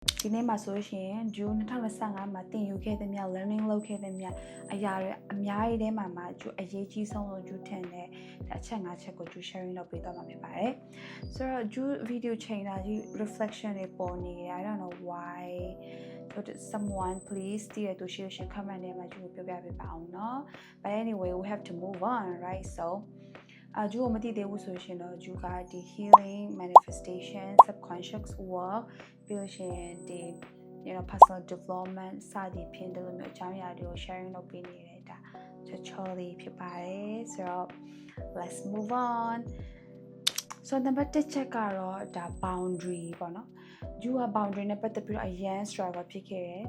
ဒီနေ့မှာဆိုရှင် June 2025မှာတင်ယူခဲ့တဲ့မြ learning လုပ်ခဲ့တဲ့မြအရာတွေအများကြီးထဲမှာကျူအရေးကြီးဆုံးလို့ကျူထင်တဲ့အချက်၅ချက်ကိုကျူ sharing လုပ်ပေးသွားမှာဖြစ်ပါတယ်ဆိုတော့ကျူ video ချိန်တာကြီး reflection တွေပေါ်နေတယ် I don't know why so someone please တည်ရတူရှေ့ comment ထဲမှာကျူပြောပြပေးပါအောင်เนาะ but anyway we have to move on right so ဂျူကိုမသိသေးဘူးဆိုရှင်တော့ဂျူကဒီ healing manifestation subconscious work ပြီးလို့ရှင်ဒီ personal development စသည်ဖြင့်ဒီလိုမျိုးအကြောင်းအရာတွေကို sharing လုပ်ပေးနေတဲ့ဒါချောချောလေးဖြစ်ပါတယ်ဆိုတော့ let's move on so number 1ချက်ကတော့ဒါ boundary ပေါ့နော်ဂျူက boundary နဲ့ပတ်သက်ပြီးတော့အရန် struggle ဖြစ်ခဲ့တယ်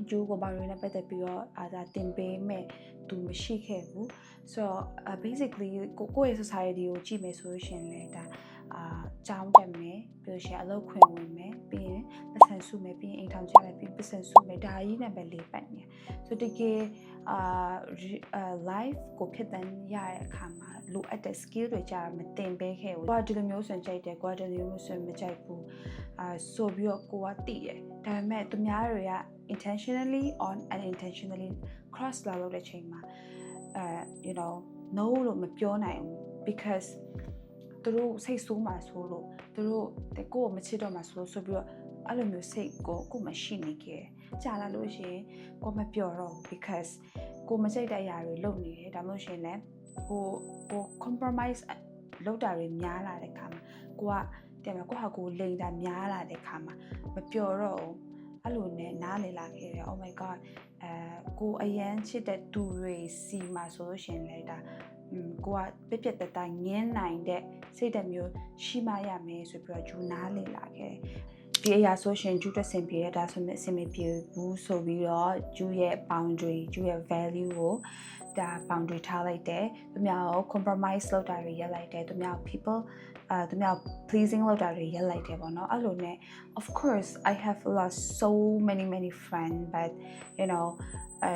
ဂျိုးကိုဘာလို့လဲပတ်သက်ပြီးတော့ဒါတင်ပေးမဲ့သူမရှိခဲ့ဘူးဆိုတော့ basically ကိုယ့်ရဲ့ society ကိုကြည့်မယ်ဆိုလို့ရှိရင်လေဒါကျောင်းတက်မယ်ပြီးလို့ရှိရင်အလုပ်ခွင်ဝင်မယ်ပြီးရင်ပတ်စံစုမယ်ပြီးရင်အိမ်ထောင်ချမယ်ပြီးပတ်စံစုမယ်ဒါကြီးနဲ့ပဲလေးပတ်နေဆိုတကယ်life ကိုဖြစ်တန်းရတဲ့အခါမှာလိုအပ်တဲ့ skill တွေကြာမတင်ပေးခဲ့ဘူးကိုကဒီလိုမျိုးဆိုရင်ကြိုက်တယ်ကိုကဒီလိုမျိုးဆိုရင်မကြိုက်ဘူးဆိုပြီးတော့ကိုကတည်တယ်ဒါပေမဲ့သူများတွေက intentionally or unintentionally cross လာလို့တဲ့ချိန်မှာyou know no လို့မပြောနိုင်ဘူး because သူတို့စိတ်ဆိုးမှဆိုလို့သူတို့ကိုယ်မချစ်တော့မှဆိုပြီးတော့အဲ့လိုမျိုးစိတ်ကိုမရှိနေခဲ့ကြာလာလို့ရှိရင်ကိုမပြောတော့ဘူး because ကိုမစိတ်တဲ့အရာတွေလုပ်နေတယ်ဒါမှမဟုတ်ရှင်လဲကို compromise လုပ်တာတွေများလာတဲ့ခါမှာကိုကတဲ့မှာကိုဟာကိုလိန်တာများလာတဲ့ခါမှာမပြောတော့ဘူးအဲ့လိုနဲ့နားလည်လာခဲ့တယ် oh my god ကိုအရန်ချစ်တဲ့သူတွေစီမှာဆိုလို့ရှင်လဲဒါကိုကပြက်ပြက်တတငင်းနိုင်တဲ့စိတ်ဓာတ်မျိုးရှိမှရမယ်ဆိုပြီးတော့ဂျူနားလည်လာခဲ့ဒီအရာဆိုရှင်ဂျူတက်ဆင်ပြေတဲ့ဒါဆိုမဲ့အဆင်မပြေဘူးဆိုပြီးတော့ဂျူရဲ့ boundary ဂျူရဲ့ value ကိုဒါ boundary ထားလိုက်တယ်သူများကို compromise လုပ်တာတွေရပ်လိုက်တယ်သူများ people သူများ pleasing လုပ်တာတွေရပ်လိုက်တယ်ပေါ့နော်အဲ့လိုနဲ့ of course I have lost so many friends but you know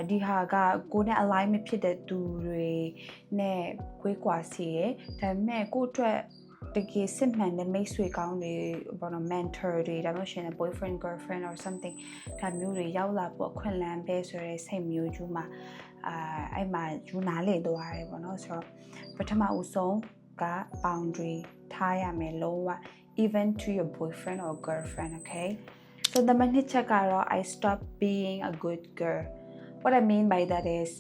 ဒီဟာကကိုနဲ့ align မဖြစ်တဲ့သူတွေနဲ့ကွေးကွာစီရယ်ဒါပေမဲ့ကိုအတွက်တကယ်စစ်မှန်တဲ့မိတ်ဆွေကောင်းတွေဘောနော် mentor တွေဒါမှမဟုတ်ရှင် boyfriend girlfriend or something ဒါမျိုးတွေရောက်လာဖို့အခွင့်အလမ်းပဲဆိုရဲစိတ်မျိုးကျူးမှာအဲ့မှာယူနာလေသွားရတယ်ပေါ့နော်ဆိုတော့ပထမဦးဆုံးက boundary ထားရမယ်လုံးဝ even to your boyfriend or girlfriend okay so the main ချက်ကတော့ I stop being a good girl what I mean by that is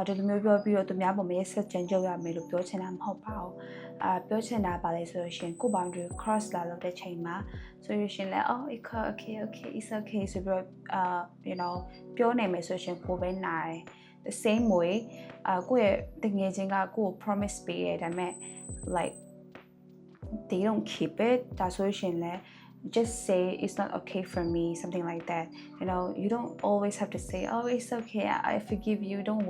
ဒီလိုမျိုးပြောပြီးတော့သူများပုံမဲ့ဆက်ကြံကြောက်ရမယ်လို့ပြောချင်တာမဟုတ်ပါဘူးပြောချင်တာပါလေဆိုလို့ရှင်ကို boundary cross လာလို့တဲ့ချိန်မှာဆိုလို့ရှင်လဲ oh okay it's okay ဆိုပြီးတော့you know ပြောနိုင်မယ်ဆိုရှင်ကိုပဲနားတယ် the same way ကိုယ့်ရဲ့တငယ်ချင်းကကို promise ပေးရဒါပေမဲ့ like they don't keep it ဒါဆိုရှင်လဲjust say it's not okay for me something like that you know you don't always have to say oh it's okay I forgive you don't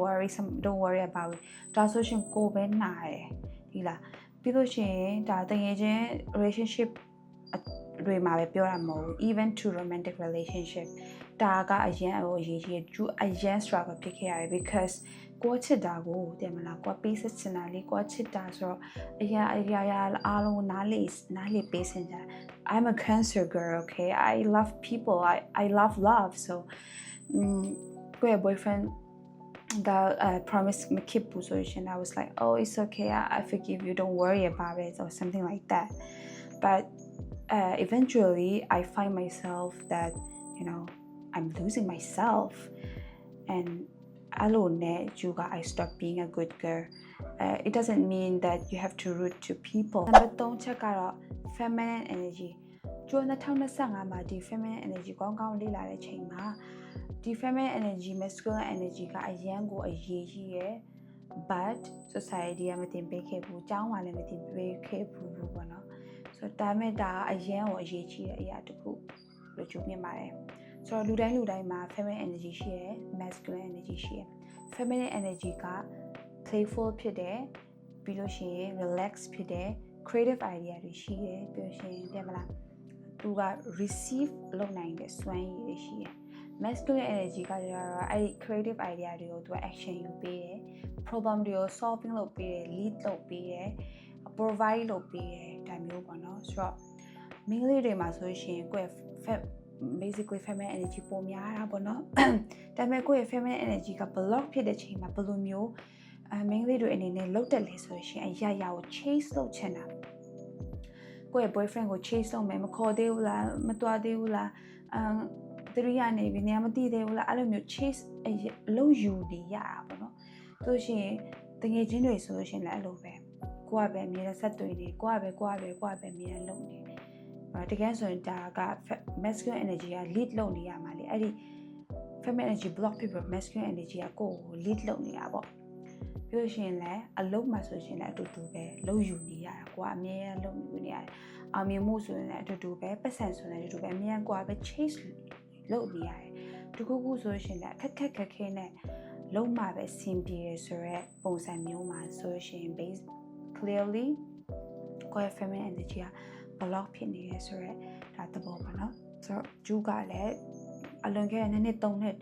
worry about it ဒါဆိုရှင်ကိုပဲနားတယ်ဒီလားပြီးလို့ရှိရင်ဒါတကယ်ချင်း relationship တွေမှာပဲပြောတာမဟုတ်ဘူး even to romantic relationship ဒါကအရင်အရေးကြီးကျူအရင် struggle ဖြစ်ခဲ့ရတယ် because ကိုချစ်တာကိုတဲ့မလားကိုပေးစချင်တာလေးကိုချစ်တာဆိုတော့အရာအားလုံးနားလေပေးစင်ကြ I'm a cancer girl okay I love people I love love so ကို boyfriend that promise me keep position I was like oh it's okay I forgive you don't worry about it or something like that but eventually I find myself that you know I'm losing myself and alone juga I stop being a good girl it doesn't mean that you have to root to people number 3ချက်ကတော့ feminine energy ကျိုး2025မှာဒီ feminine energy ကောင်းကောင်းလေ့လာတဲ့ချိန်မှာဒီ feminine energy masculine energy ကအရန်ကိုအရေးကြီးရယ် but society ကမတင်ပေးခဲ့ဘူးကျောင်းမှာလည်းမတင်ပေးခဲ့ဘူးပေါ့နော်ဆိုတော့ဒါမဲ့ဒါအရန်ကိုအရေးကြီးတဲ့အရာတစ်ခုလို့ကျူးမြင်ပါတယ်ဆိုတော့လူတိုင်းမှာ feminine energy ရှိရယ် masculine energy ရှိရယ် feminine energy က playful ဖြစ်တယ်ပြီးလို့ရှိရင် relax ဖြစ်တယ် creative idea တွေရှိရယ်ပြီးလို့ရှိရင်တဲ့မလားသူက receive လုပ်နိုင်တဲ့စွမ်းရည်တွေရှိရယ် masculine energy ကကျတော့အဲ့ creative idea တွေကိုသူက action ယူပေးတယ် problem တွေကို solving လုပ်ပေးတယ် lead လုပ်ပေးတယ် provide လုပ်ပေးတယ်ဒါမျိုးပေါ့နော်ဆိုတော့မိန်းကလေးတွေမှာဆိုရှင်ကိုယ့် basically feminine energy ပုံများတာပေါ့နော်ဒါပေမဲ့ကိုယ့်ရဲ့ feminine energy က block ဖြစ်တဲ့ချိန်မှာဘယ်လိုမျိုးမိန်းကလေးတွေအနေနဲ့လှုပ်တက်လဲဆိုရင်အရာရာကို chase လုပ်ချင်တာကိုယ့်ရဲ့ boyfriend ကို chase လုပ်မယ်မခေါ်သေးဘူးလားမတွားသေးဘူးလားသူတို့ရနေပြီနေရာမသိသေးဘူးလားအဲ့လိုမျိုး chase လုပ်ယူနေရတာပေါ့နော်ဆိုရှင်တကယ်ချင်းတွေဆိုလို့ရှင်လည်းအဲ့လိုပဲကိုကပဲအမြဲတမ်းဆက်တွေ့နေကိုကပဲအမြဲတမ်းလုပ်နေတကယ်ဆိုရင်ဒါက masculine energy က lead လုပ်နေရမှာလေအဲ့ဒီ feminine energy block ဖြစ်ပြီး masculine energy ကကိုယ်ကို lead လုပ်နေတာပေါ့ပြောရှင်လည်းအလုံးမှာဆိုရှင်လည်းအတူတူပဲလုပ်ယူနေရတာကိုကအမြဲတမ်းလုပ်ယူနေရတယ်အောင်မြင်မှုဆိုရင်လည်းအတူတူပဲပတ်စံဆိုရင်လည်းအတူတူပဲအမြဲတမ်းကိုကပဲ chase လုပ်နေရတယ်တခုခုဆိုရှင်လည်းခက်ခဲနဲ့လုံးမှာပဲဆင်ပြေရဆိုရဲပုံစံမျိုးမှာဆိုရှင် base clearly ကိုယ့် feminine energy က block ဖြစ်နေရဆိုရဲဒါသဘောပါနော်ဆိုတော့ဂျူးကလည်းအလွန်ခဲ့တဲ့နှစ်3နှစ်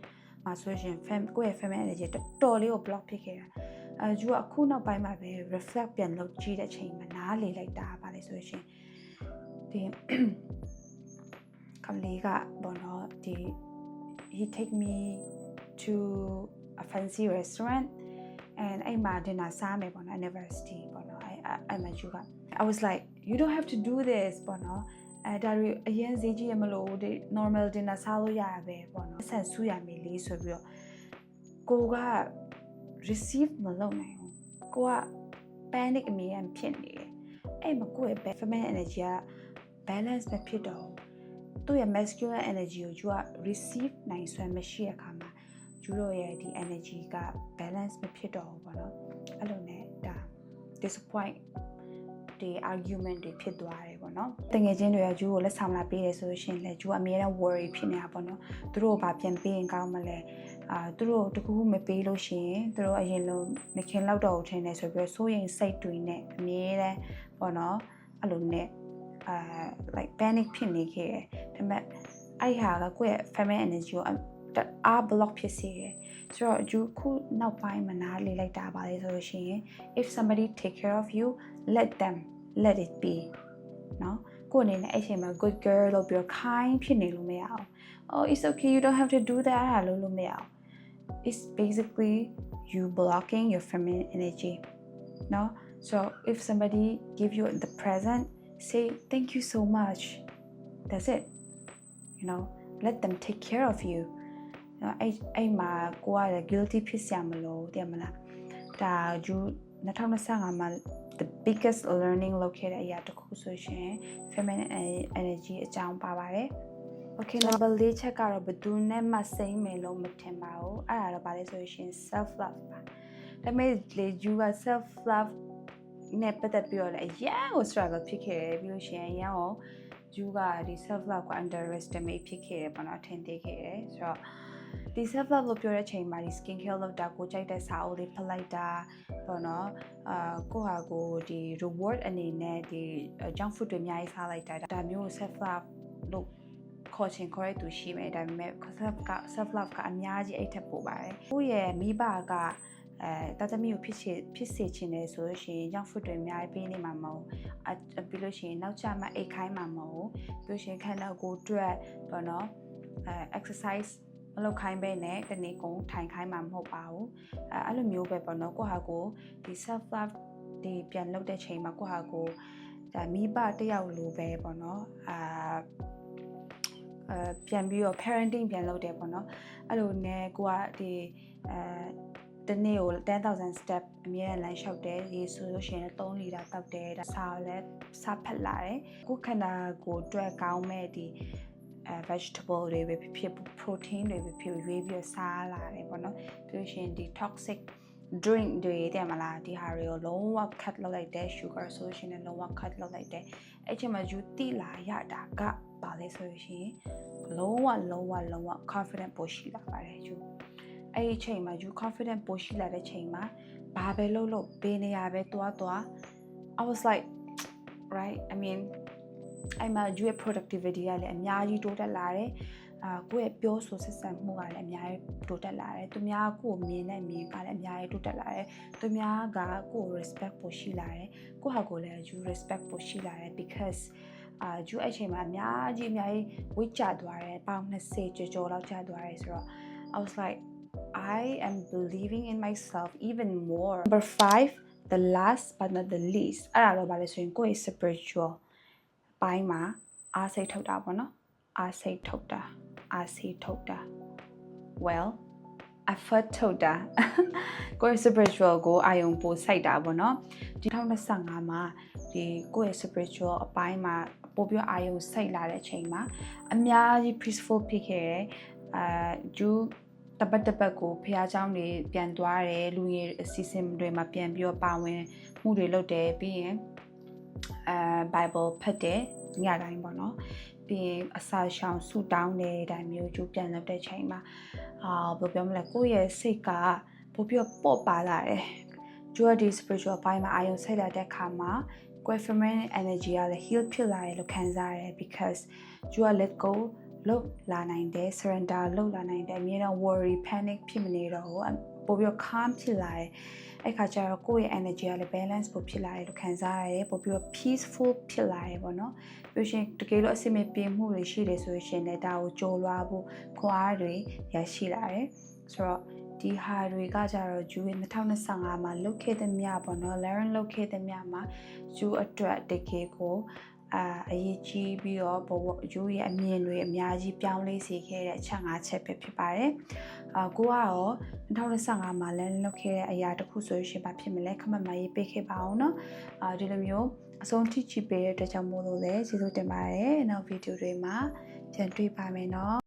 မှာဆိုရှင်ကိုယ့်ရဲ့ feminine energy တော်လေးကို block ဖြစ်ခဲ့တာဂျူးကအခုနောက်ပိုင်းမှာပဲ reflect ပြန်လုပ်ကြည့်တဲ့အချိန်မှာနားလေလိုက်တာပါလေဆိုရှင်ဒီကလေးကဘောနော်ဒီ he take me to a fancy restaurant and အဲ့မှာ dinner စားမယ်ပေါ့နော် anniversary ပေါ့နော်အဲ့မှာဂျူးကI was like you don't have to do this ပေါ့နော်ဒါတွေအရင်ဈေးကြီးရမလို့ဒီ normal dinner စားလို့ရရပဲပေါ့နော်ဆက်ဆူရမယ်လေးဆိုပြီးတော့ကိုက receive မလုပ်နိုင်ဘူးကိုက panic အမြဲတမ်းဖြစ်နေတယ်အဲ့မှာကိုယ့်ရဲ့ feminine energy က balance မဖြစ်တော့သူ့ရဲ့ masculine energy ကိုသူက receive နိုင်စွမ်းမရှိတဲ့အခါမှာသူတို့ရဲ့ဒီ energy က balance မဖြစ်တော့ဘူးပေါ့နော်အဲ့လိုနဲ့ဒါ disappoint ဒီ argument တွေဖြစ်သွားတယ်ပေါ့နော်တကယ်ချင်းတွေကဂျူးကိုလက်ဆောင်လာပေးတယ်ဆိုရှင်လေဂျူးအမြဲတမ်း worry ဖြစ်နေတာပေါ့နော်သူတို့ဘာပြန်ပေးရင်ကောင်းမလဲသူတို့တခုခုမပေးလို့ရှိရင်သူတို့အရင်လိုမခင်လောက်တော့ထင်တယ်ဆိုပြီးစိုးရိမ်စိတ်တွေနဲ့အမြဲတမ်းပေါ့နော်အဲ့လိုနဲ့like panic ဖြစ်နေခဲ့တယ်ဒါပေမဲ့အဲ့ဟာကကိုယ့်ရဲ့ feminine energy ကိုအား block ဖြစ်စေတယ်ဆိုတော့ဂျူးခုနောက်ပိုင်းမှာနားလေလိုက်တာပါလေဆိုလို့ရှိရင် if somebody take care of you let it be နော်ကိုအနေနဲ့အဲ့ချိန်မှာ good girl လို့ပြော kind ဖြစ်နေလို့မရအောင် oh it's okay you don't have to do that အဲ့လိုလို့မရအောင် it's basically you blocking your feminine energy no so if somebody give you the present say thank you so much that's it you know let them take care of you အဲ့မှာကိုကလည်း guilty ဖြစ်စရာမလိုတဲ့မလားဒါဂျူ2025မှာ the biggest learning လုပ်ခဲ့တဲ့အရာတစ်ခုဆိုရှင် feminine energy အကြောင်းပါပါတယ် okay number 4ချက်ကတော့ဘယ်သူနဲ့မှစိမ့်မယ်လို့မထင်ပါဘူးအဲ့ဒါတော့ဗာလဲဆိုရှင် self love ပါဒါပေမဲ့လေဂျူက self love နဲ့ပတ်သက်ပြီးတော့လည်းအရင်ကို struggle ဖြစ်ခဲ့တယ်ပြီးလို့ရှိရင်အရင်ကိုဂျူကဒီ self love ကို underestimate ဖြစ်ခဲ့တယ်ပေါ့နော်ထင်သေးခဲ့တယ်ဆိုတော့ဒီ self love လို့ပြောတဲ့အချိန်မှာဒီ skin care လုပ်တာကိုကြိုက်တဲ့စာအုပ်လေးဖတ်လိုက်တာပေါ့နော်ကိုဟာကိုဒီ reward အနေနဲ့ဒီ junk food တွေအများကြီးစားလိုက်တာဒါမျိုး self love လို့ခေါ်ချင်ခေါ်ရတူရှိမယ်ဒါပေမဲ့ self love ကအများကြီးအဲ့ထက်ပိုပါတယ်ကိုယ့်ရဲ့မိဘကတာသမီကိုဖြစ်စေချင်တယ်ဆိုလို့ရှိရင် junk food တွေအများကြီးပေးနေမှာမဟုတ်ပြီးလို့ရှိရင်နောက်ကျမှအိတ်ခိုင်းမှာမဟုတ်ပြီးလို့ရှိရင်ခန္ဓာကိုယ်အတွက်ပေါ့နော်exercise မလုပ်ခိုင်းပဲနဲ့တနေ့ကုန်ထိုင်ခိုင်းမှာမဟုတ်ပါဘူးအဲ့လိုမျိုးပဲပေါ့နော်ကိုဟာကိုဒီ self love ဒီပြန်လုပ်တဲ့ချိန်မှာကိုဟာကိုဒါမိဘတယောက်လိုပဲပေါ့နော်ပြန်ပြီးတော့ parenting ပြန်လုပ်တယ်ပေါ့နော်အဲ့လိုနဲ့ကိုကဒီတနေ့ကို 10,000 step အမြဲတမ်းလမ်းလျှောက်တယ်ရေဆိုလို့ရှိရင်3လီတာတောက်တယ်ဒါစားလည်းစားဖက်လာတယ်ကိုခန္ဓာကိုယ်အတွက်ကောင်းမဲ့ဒီvegetable တွေပဲဖြစ် protein တွေပဲဖြစ်ရွေးပြီးစားလာတယ်ပေါ့နော်ပြီးလို့ရှိရင်ဒီ toxic drink တွေတဲ့မလားဒီဟာတွေကိုလုံးဝ cut လုပ်လိုက်တယ် sugar ဆိုလို့ရှိရင်လုံးဝ cut လုပ်လိုက်တယ်အဲ့ချိန်မှာယူတိလာရတာကပါလဲဆိုလို့ရှိရင်လုံးဝ confident ပိုရှိလာပါတယ်ယူအဲ့ဒီချိန်မှာယူ confident ပိုရှိလာတဲ့ချိန်မှာဘာပဲလုပ်ဘေးနေရပဲသွား I was like right I meanအဲ့မှာယူရဲ့ productivity ကလည်းအများကြီးတိုးတက်လာတယ်ကိုယ့်ရဲ့ပြောဆိုဆက်ဆံမှုကလည်းအများကြီးတိုးတက်လာတယ်သူများကိုမြင်တဲ့မြင်ကလည်းအများကြီးတိုးတက်လာတယ်သူများကကိုယ် respect ပိုရှိလာတယ်ကိုယ့်ဟာကိုယ်လည်းယူ respect ပိုရှိလာတယ် because ဂျူးအဲ့ချိန်မှာအများကြီးဝိတ်ကျသွားတယ်ပေါင်20ကျော်လောက်ကျသွားတယ်ဆိုတော့ I was like I am believing in myself even more. Number 5, the last but not the least အဲ့ဒါတော့ဗာလဲဆိုရင်ကိုယ့်ရဲ့ spiritual ပိုင်းမှာအားစိတ်ထုတ်တာပေါ့နော်အားစိတ်ထုတ်တာ well effort ထုတ်တာကိုယ့်ရဲ့ spiritual ကိုအာယုံပိုစိုက်တာပေါ့နော်ဒီ2025မှာဒီကိုယ့်ရဲ့ spiritual အပိုင်းမှာပိုပြီးအာယုံစိုက်လာတဲ့အချိန်မှာအများကြီး peaceful ဖြစ်ခဲ့တယ်ဂျူးတပတ်ကိုဖះเจ้าတွေပြန်သွားတယ်လူငယ်အစီအစဉ်တွေမှာပြန်ပြီးတော့ပါဝင်မှုတွေလုပ်တယ်ပြီးရင်Bible ဖတ်တယ်ညတိုင်းပေါ့နော်ပြီးရင်အစာရှောင်ဆူတောင်းတဲ့ဒါမျိုးကျူးပြန်လုပ်တဲ့ချိန်မှာဘယ်ပြောမလဲကိုယ့်ရဲ့စိတ်ကပိုပြီးတော့ပေါ့ပါလာတယ်ကျူးဒီ spiritual ဘိုင်းမှာအာယုံစိတ်လာတဲ့အခါမှာကိုယ့် feminine energy ကလည်း heal ဖြစ်လာတယ်လို့ခံစားရတယ် because ကျူးက let go လုတ်လာနိုင်တယ် surrender လုတ်လာနိုင်တယ်အမြဲတမ်း worry panic ဖြစ်မနေတော့ဘူးပိုပြီးတော့ calm ဖြစ်လာတယ်အဲ့ခါကျတော့ကိုယ့်ရဲ့ energy ကလည်း balance ပိုဖြစ်လာတယ်လို့ခံစားရတယ်ပိုပြီးတော့ peaceful ဖြစ်လာတယ်ပေါ့နော်ပြီးရှင်တကယ်လို့အဆင်မပြေမှုတွေရှိတယ်ဆိုရင်လည်းဒါကိုကြော်လွှားဖို့ခွန်အားတွေရရှိလာတယ်ဆိုတော့ဒီဟာတွေကကြတော့ဂျူး2025မှာလုပ်ခဲ့တဲ့မြပေါ့နော် learn လုပ်ခဲ့တဲ့မြမှာဂျူးအတွက်တကယ်ကိုအရေးကြီးပြီးတော့ဂျူးရဲ့အမြင်တွေအများကြီးပြောင်းလဲစေခဲ့တဲ့အချက်၅ချက်ပဲဖြစ်ပါတယ်ကိုကတော့2025မှာလည်းလုပ်ခဲ့တဲ့အရာတစ်ခုဆိုရှင်ဘာဖြစ်မလဲခမမရေးပေးခဲ့ပါအောင်เนาะဒီလိုမျိုးအဆုံးထိကြည့်ပေးတဲ့အတွက်ကြောင့်မို့လို့လည်းကျေးဇူးတင်ပါတယ်နောက်ဗီဒီယိုတွေမှာပြန်တွေ့ပါမယ်เนาะ